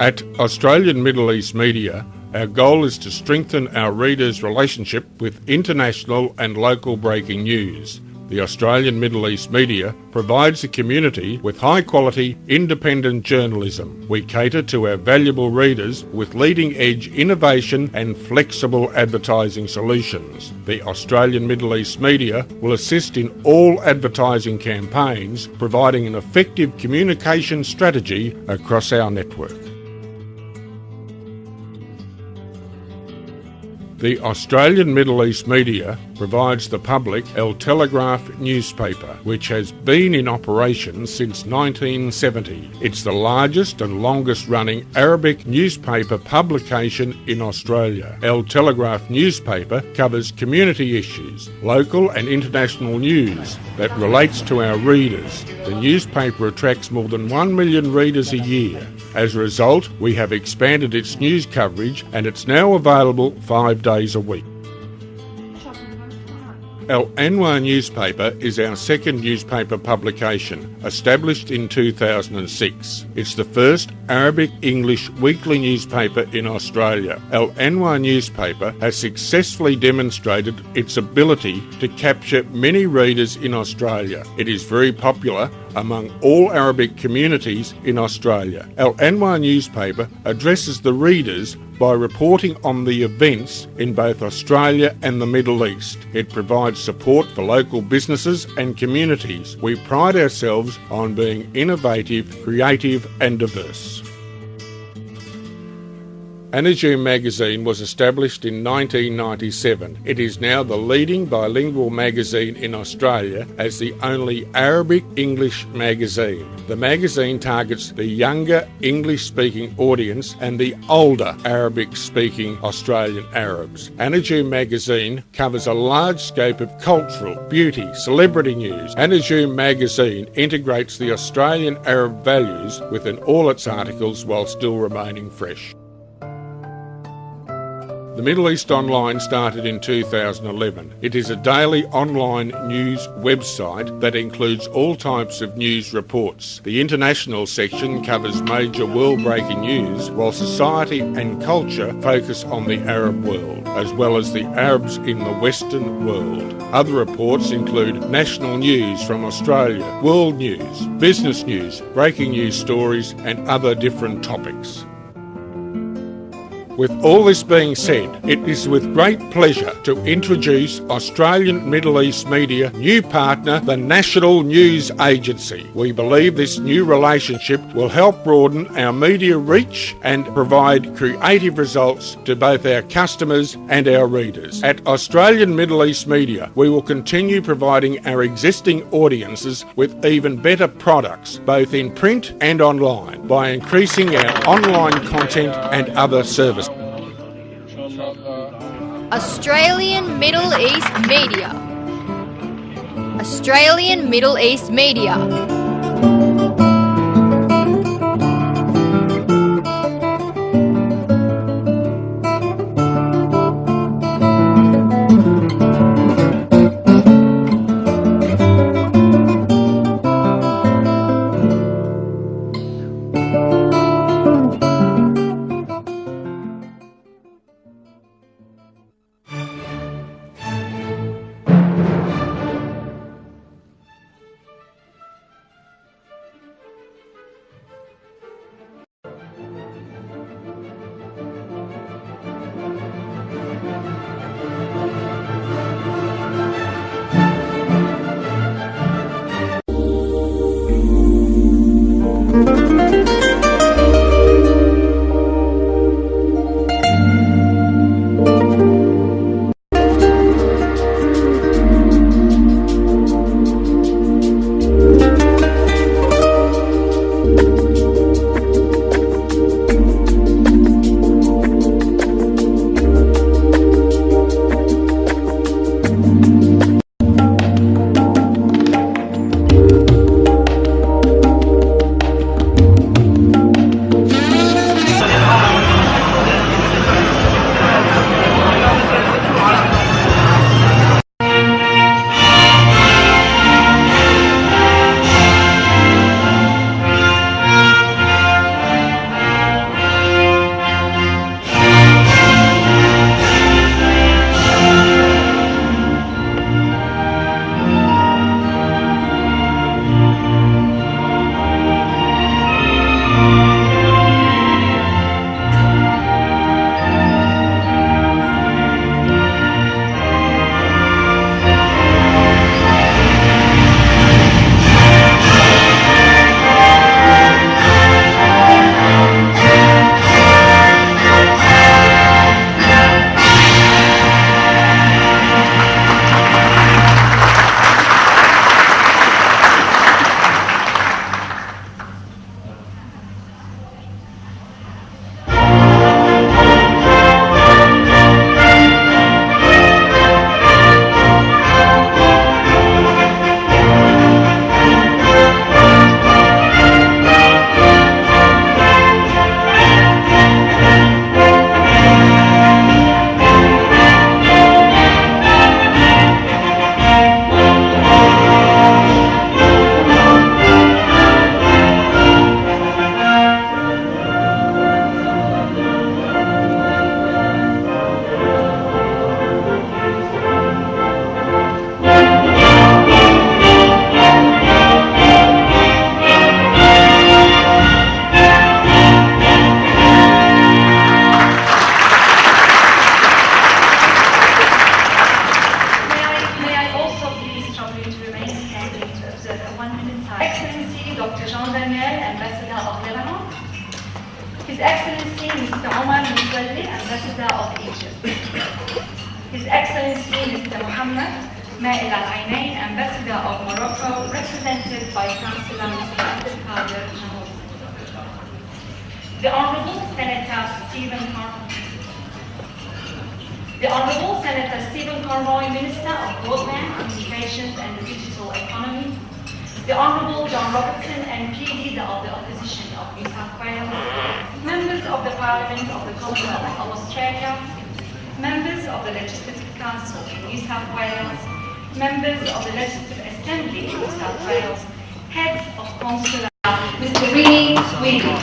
At Australian Middle East Media, our goal is to strengthen our readers' relationship with international and local breaking news. The Australian Middle East Media provides the community with high-quality, independent journalism. We cater to our valuable readers with leading-edge innovation and flexible advertising solutions. The Australian Middle East Media will assist in all advertising campaigns, providing an effective communication strategy across our network. The Australian Middle East Media provides the public El Telegraph newspaper, which has been in operation since 1970. It's the largest and longest-running Arabic newspaper publication in Australia. El Telegraph newspaper covers community issues, local and international news that relates to our readers. The newspaper attracts more than 1 million readers a year. As a result, we have expanded its news coverage and it's now available 5 days a week. Al Anwar newspaper is our second newspaper publication, established in 2006. It's the first Arabic-English weekly newspaper in Australia. Al Anwar newspaper has successfully demonstrated its ability to capture many readers in Australia. It is very popular among all Arabic communities in Australia. Al Anwar newspaper addresses the readers by reporting on the events in both Australia and the Middle East. It provides support for local businesses and communities. We pride ourselves on being innovative, creative and diverse. Anajum magazine was established in 1997. It is now the leading bilingual magazine in Australia as the only Arabic-English magazine. The magazine targets the younger English-speaking audience and the older Arabic-speaking Australian Arabs. Anajum magazine covers a large scope of cultural, beauty, celebrity news. Anajum magazine integrates the Australian Arab values within all its articles while still remaining fresh. The Middle East Online started in 2011. It is a daily online news website that includes all types of news reports. The international section covers major world-breaking news, while society and culture focus on the Arab world, as well as the Arabs in the Western world. Other reports include national news from Australia, world news, business news, breaking news stories, and other different topics. With all this being said, it is with great pleasure to introduce Australian Middle East Media new partner, the National News Agency. We believe this new relationship will help broaden our media reach and provide creative results to both our customers and our readers. At Australian Middle East Media, we will continue providing our existing audiences with even better products, both in print and online, by increasing our online content and other services. Australian Middle East Media. Australian Middle East Media. Mutawalli, Ambassador of Egypt. His Excellency Mr. Mohammed Ma'il Al-Ainain, Ambassador of Morocco, represented by Councillor Mr. Abdel Qadir Mahmoud. The Honourable Senator Stephen Carboy, Minister of Broadband, Communications and the Digital Economy. The Honourable John Robertson, MP, Leader of the Opposition of New South Wales. Members of the Parliament of the Commonwealth of Australia. Members of the Legislative Council in New South Wales. Members of the Legislative Assembly in New South Wales. Heads of Consular, Mr. Rini Weedy.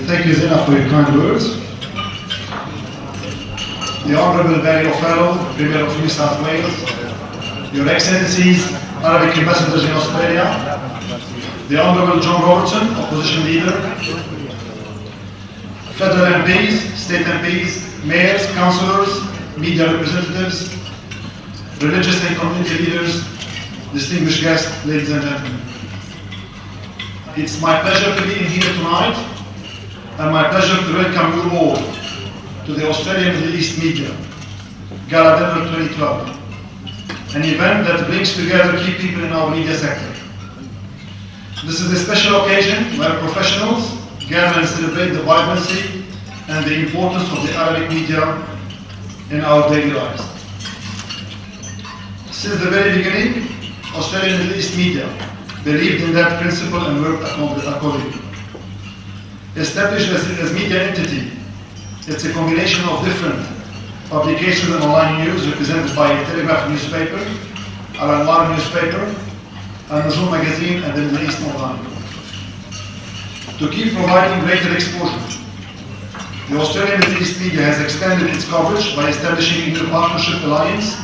Thank you, Zena, for your kind words. The Honourable Barry O'Farrell, Premier of New South Wales, Your Excellencies, Arabic Ambassadors in Australia, the Honourable John Robertson, Opposition Leader, Federal MPs, State MPs, Mayors, Councillors, Media Representatives, Religious and Community Leaders, distinguished guests, ladies and gentlemen. It's my pleasure to be in here tonight, and my pleasure to welcome you all to the Australian Middle East Media, Gala Dinner 2012, an event that brings together key people in our media sector. This is a special occasion where professionals gather and celebrate the vibrancy and the importance of the Arabic media in our daily lives. Since the very beginning, Australian Middle East Media believed in that principle and worked accordingly. Established as media entity, it's a combination of different publications and online news represented by a Telegraph newspaper, Al-Anwar newspaper, Al-Nujum magazine, and the Middle East Online. To keep providing greater exposure, the Australian Middle East Media has extended its coverage by establishing a new partnership alliance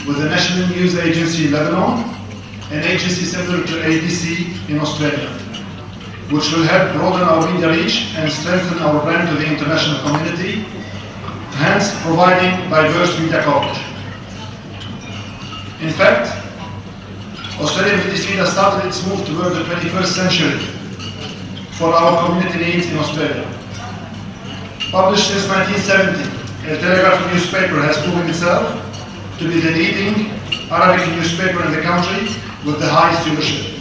with the National News Agency in Lebanon, an agency similar to ABC in Australia, which will help broaden our media reach and strengthen our brand to the international community, hence providing diverse media coverage. In fact, Australian Middle East Media started its move toward the 21st century for our community needs in Australia. Published since 1970, a Telegraph newspaper has proven itself to be the leading Arabic newspaper in the country with the highest viewership.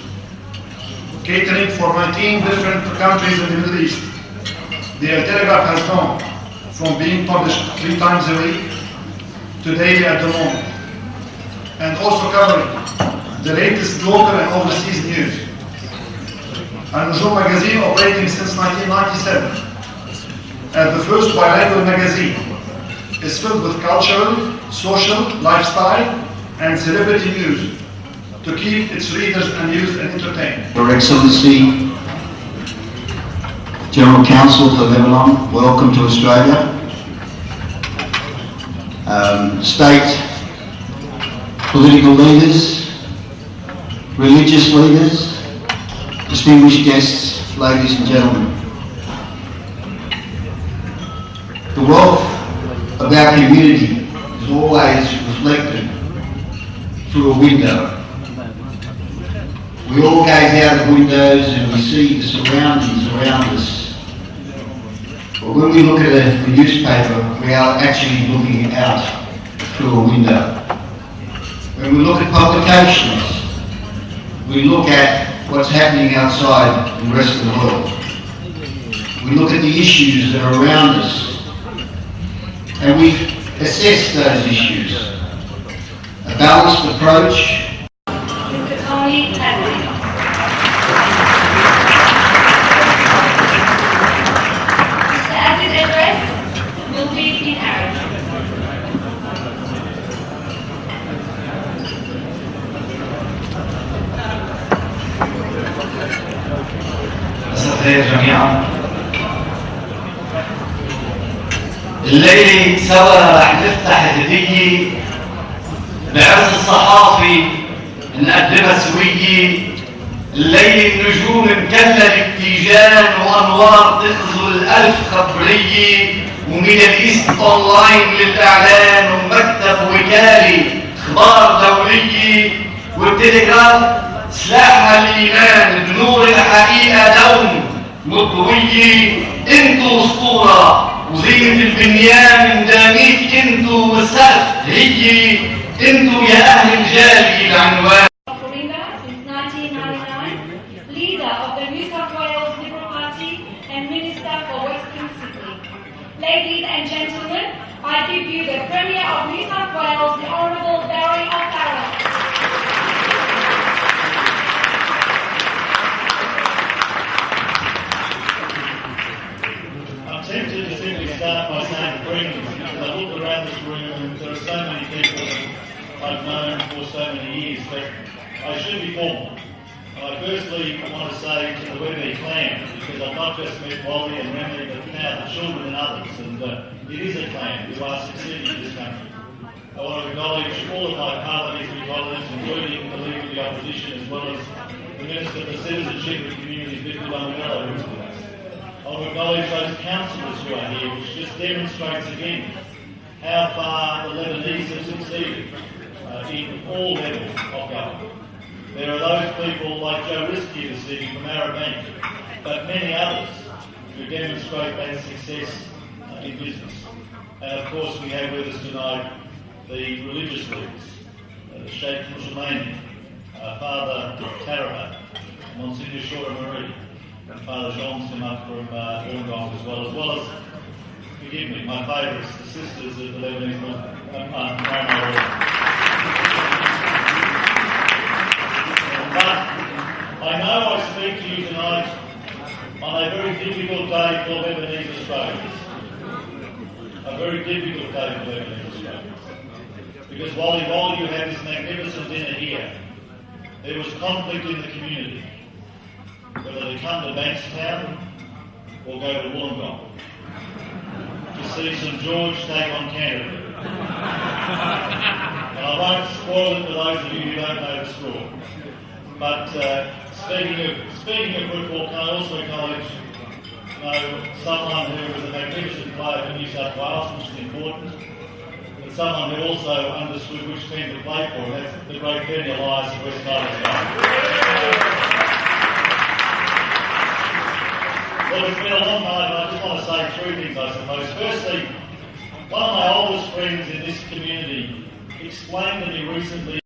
Catering for 19 different countries in the Middle East, the Telegraph has gone from being published 3 times a week to daily at the moment, and also covering the latest local and overseas news. Al-Nujum magazine, operating since 1997 as the first bilingual magazine, is filled with cultural, social, lifestyle, and celebrity news to keep its readers amused and entertained. Your Excellency, General Counsel for Lebanon, welcome to Australia. State political leaders, religious leaders, distinguished guests, ladies and gentlemen. The wealth of our community is always reflected through a window. We all gaze out of windows and we see the surroundings around us. But when we look at a newspaper, we are actually looking out through a window. When we look at publications, we look at what's happening outside the rest of the world. We look at the issues that are around us and we assess those issues. A balanced approach. Mr. Tony Hadley. Mr. Aziz address will be in Arabic. مساء الخير جميعا. الليلة سوا راح نفتح هدية بعرس الصحافي نقدمها سوية. الليلة النجوم مكللة بتيجان وأنوار تغزو الألف خبرية، وميدل إيست أونلاين للإعلان، ومكتب وكالي أخبار دولية. والتلغراف سلاحها الإيمان بنور الحقيقة دوم مضوية. انتو اسطورة وزينة البنيان مداميك انتو والسقف هي. انتو يا أهل الجالية العنوان. Since 1999, leader of the New South Wales Liberal Party and Minister for Western Sydney. Ladies and gentlemen, I give you the Premier of New South Wales, the Honourable Barry O'Farrell. I'm tempted to simply start by saying friends, because I look around this room and there are so many people I've known for so many years, but I should be formal. I firstly want to say to the Webby clan, because I've not just met Wally and Remy, but now the children and others, and it is a clan who are succeeding in this country. I want to acknowledge all of my parliamentary colleagues, including the Leader of the Opposition, as well as the Minister for Citizenship and Communities, Victor Lumumella, who is with us. I want to acknowledge those councillors who are here, which just demonstrates again how far the Lebanese have succeeded in all levels of government. There are those people like Joe Risky this evening from Arabank, but many others who demonstrate that success in business. And of course we have with us tonight the religious leaders, Sheikh Musulmani, Father Tarabat, Monsignor Shora Marie, and Father John's come up from Wollongong as well as, forgive me, my favourites, the sisters of the Lebanese Muslim. But I know I speak to you tonight on a very difficult day for Lebanese Australians. A very difficult day for Lebanese Australians. Because while you had this magnificent dinner here, there was conflict in the community. Whether they come to Bankstown or go to Wollongong to see St George take on Canterbury. And I won't spoil it for those of you who don't know the score. But speaking of football, can I also acknowledge someone who was a magnificent player for New South Wales, which is important, but someone who also understood which team to play for, and that's the great Benny Elias of West Tigers. Well, it's been a long night, and I just want to say three things, I suppose. Firstly, one of my oldest friends in this community explained to me recently